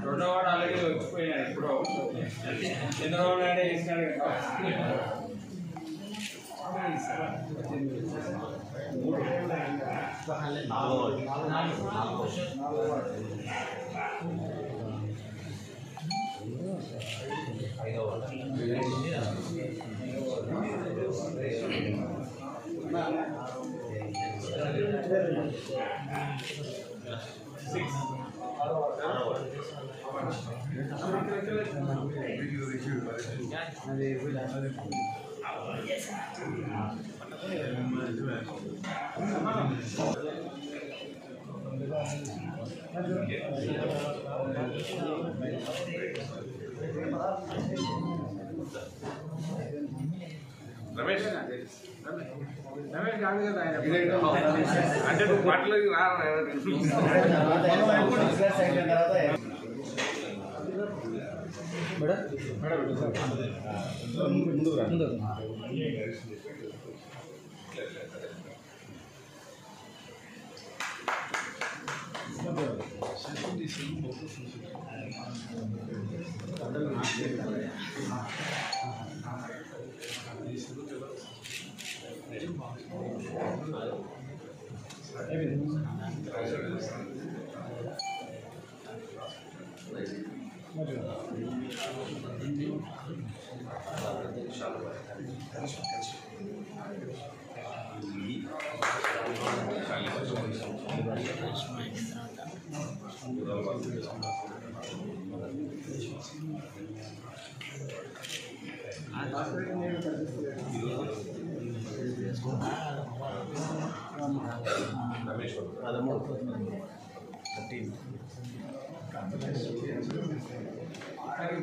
రెండో వాడు ఆల్రెడీ వచ్చిపోయినాడు. ఇప్పుడు చంద్రబాబు నాయుడు వేసినాడు కదా. రమేష్ కాదు కదా ఆయన అంటే నువ్వు మాటలకి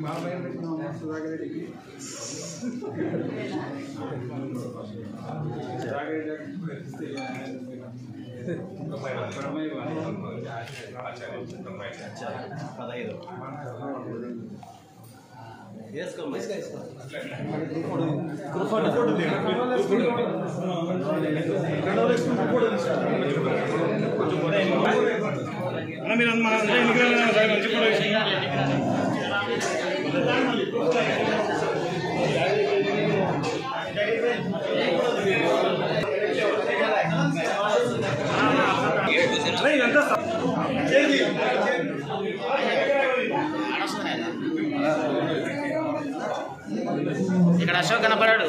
బాబాయ్ సుధాకర్ రెడ్డికి ఇక్కడ అశోక్ కనపడాడు.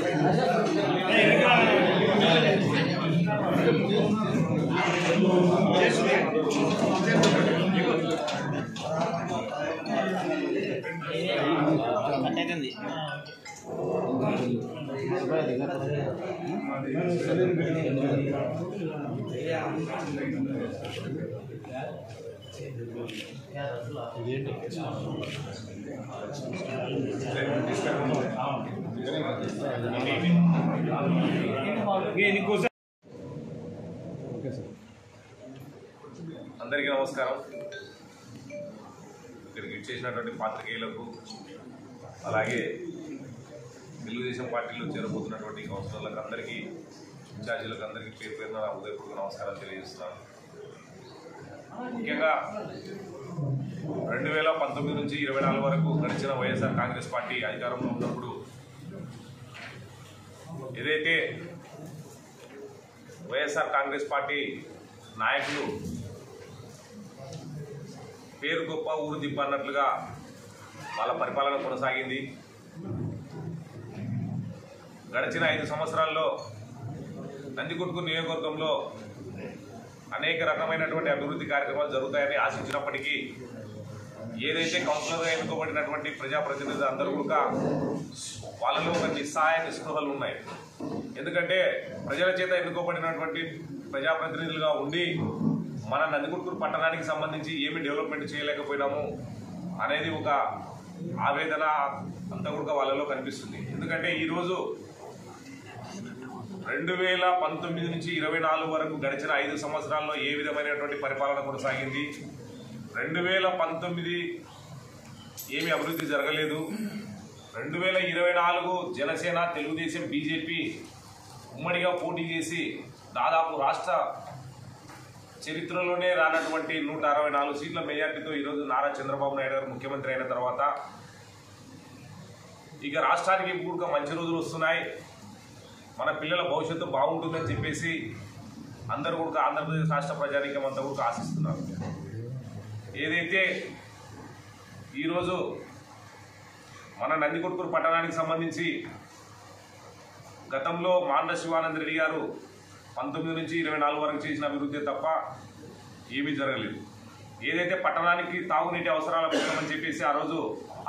కట్టేది అందరికీ నమస్కారం. ఇక్కడికి ఇచ్చేసినటువంటి పాత్రికేయులకు, అలాగే తెలుగుదేశం పార్టీలో చేరబోతున్నటువంటి కౌన్సిలర్లకు అందరికీ, ఇన్ఛార్జీలకు అందరికీ పేరు పేరున హృదయపూర్వక నమస్కారాలు తెలియజేస్తున్నాను. ముఖ్యంగా 2019 నుంచి 24 వరకు గడిచిన వైఎస్ఆర్ కాంగ్రెస్ పార్టీ అధికారంలో ఉన్నప్పుడు ఏదైతే వైఎస్ఆర్ కాంగ్రెస్ పార్టీ నాయకులు పేరు గొప్ప ఊరు దిబ్బ అన్నట్లుగా వాళ్ళ పరిపాలన కొనసాగింది. గడిచిన 5 సంవత్సరాల్లో నందికొట్కూరు నియోజకవర్గంలో అనేక రకమైనటువంటి అభివృద్ధి కార్యక్రమాలు జరుగుతాయని ఆశించినప్పటికీ ఏదైతే కౌన్సిలర్గా ఎన్నుకోబడినటువంటి ప్రజాప్రతినిధులు అందరూ కూడా వాళ్ళలో ఒక నిస్సహాయ నిస్పృహలు ఉన్నాయి. ఎందుకంటే ప్రజల చేత ఎన్నుకోబడినటువంటి ప్రజాప్రతినిధులుగా ఉండి మన నందికొట్కూరు పట్టణానికి సంబంధించి ఏమి డెవలప్మెంట్ చేయలేకపోయినాము అనేది ఒక ఆవేదన అంతా కూడా వాళ్ళలో కనిపిస్తుంది. ఎందుకంటే ఈరోజు 2019 నుంచి 24 వరకు గడిచిన 5 సంవత్సరాల్లో ఏ విధమైనటువంటి పరిపాలన కొనసాగింది, 2019 ఏమి అభివృద్ధి జరగలేదు, 2024 జనసేన, తెలుగుదేశం, బీజేపీ ఉమ్మడిగా పోటీ చేసి దాదాపు రాష్ట్ర చరిత్రలోనే రానటువంటి 164 సీట్ల మెజార్టీతో ఈరోజు నారా చంద్రబాబు నాయుడు గారు ముఖ్యమంత్రి అయిన తర్వాత ఇక రాష్ట్రానికి కూడా మంచి రోజులు వస్తున్నాయి, మన పిల్లల భవిష్యత్తు బాగుంటుందని చెప్పేసి అందరూ కూడా ఆంధ్రప్రదేశ్ రాష్ట్ర ప్రజానీకం అంతా కూడా ఆశిస్తున్నారు. ఏదైతే ఈరోజు మన నందికొట్కూరు పట్టణానికి సంబంధించి గతంలో మాండ్ర శివానంద రెడ్డి గారు 19 నుంచి 24 వరకు చేసిన అభివృద్ధి తప్ప ఏమీ జరగలేదు. ఏదైతే పట్టణానికి తాగునీటి అవసరాల కోసమని చెప్పేసి ఆ రోజు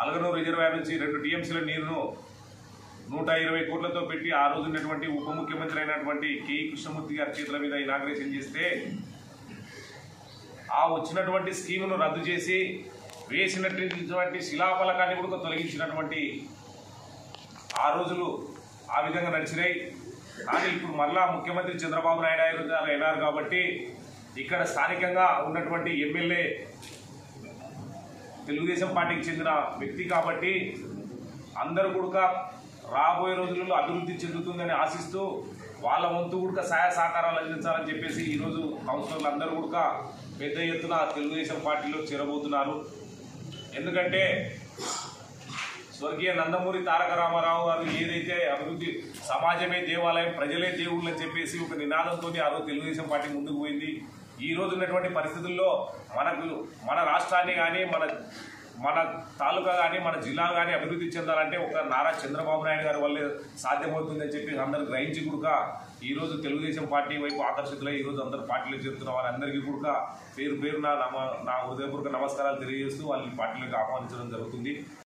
అలగనూరు రిజర్వాయర్ నుంచి 2 టీఎంసీల నీరును 120 కోట్లతో పెట్టి ఆ రోజు ఉన్నటువంటి ఉప ముఖ్యమంత్రి అయినటువంటి కేఈ కృష్ణమూర్తి గారి చేతుల మీద ఇనాగ్రేషన్ చేస్తే ఆ వచ్చినటువంటి స్కీమును రద్దు చేసి వేసినటువంటి శిలాఫలకాన్ని కూడా తొలగించినటువంటి ఆ రోజులు ఆ విధంగా నడిచినాయి. కానీ ఇప్పుడు మళ్ళా ముఖ్యమంత్రి చంద్రబాబు నాయుడు గారు అయినారు కాబట్టి ఇక్కడ స్థానికంగా ఉన్నటువంటి ఎమ్మెల్యే తెలుగుదేశం పార్టీకి చెందిన వ్యక్తి కాబట్టి అందరూ కూడా రాబోయే రోజులలో అభివృద్ధి చెందుతుందని ఆశిస్తూ వాళ్ళ వంతు కూడా సహాయ సహకారాలు అందించాలని చెప్పేసి ఈరోజు కౌన్సిలర్లు అందరూ కూడా పెద్ద ఎత్తున తెలుగుదేశం పార్టీలో చేరబోతున్నారు. ఎందుకంటే స్వర్గీయ నందమూరి తారక రామారావు గారు ఏదైతే అభివృద్ధి సమాజమే దేవాలయం ప్రజలే దేవుళ్ళు అని చెప్పేసి ఒక నినాదంతో ఆ రోజు తెలుగుదేశం పార్టీ ముందుకు పోయింది. ఈ రోజు ఉన్నటువంటి పరిస్థితుల్లో మన రాష్ట్రాన్ని కానీ మన తాలూకా కానీ మన జిల్లా కానీ అభివృద్ధి చెందాలంటే ఒక నారా చంద్రబాబు నాయుడు గారి వల్లే సాధ్యమవుతుందని చెప్పి అందరూ గ్రహించి కూడా ఈరోజు తెలుగుదేశం పార్టీ వైపు ఆకర్షితులై ఈరోజు అందరూ పార్టీలో చేరుతున్న వారందరికీ కూడా పేరు పేరున నా హృదయపూర్వక నమస్కారాలు తెలియజేస్తూ వాళ్ళని పార్టీలోకి ఆహ్వానించడం జరుగుతుంది.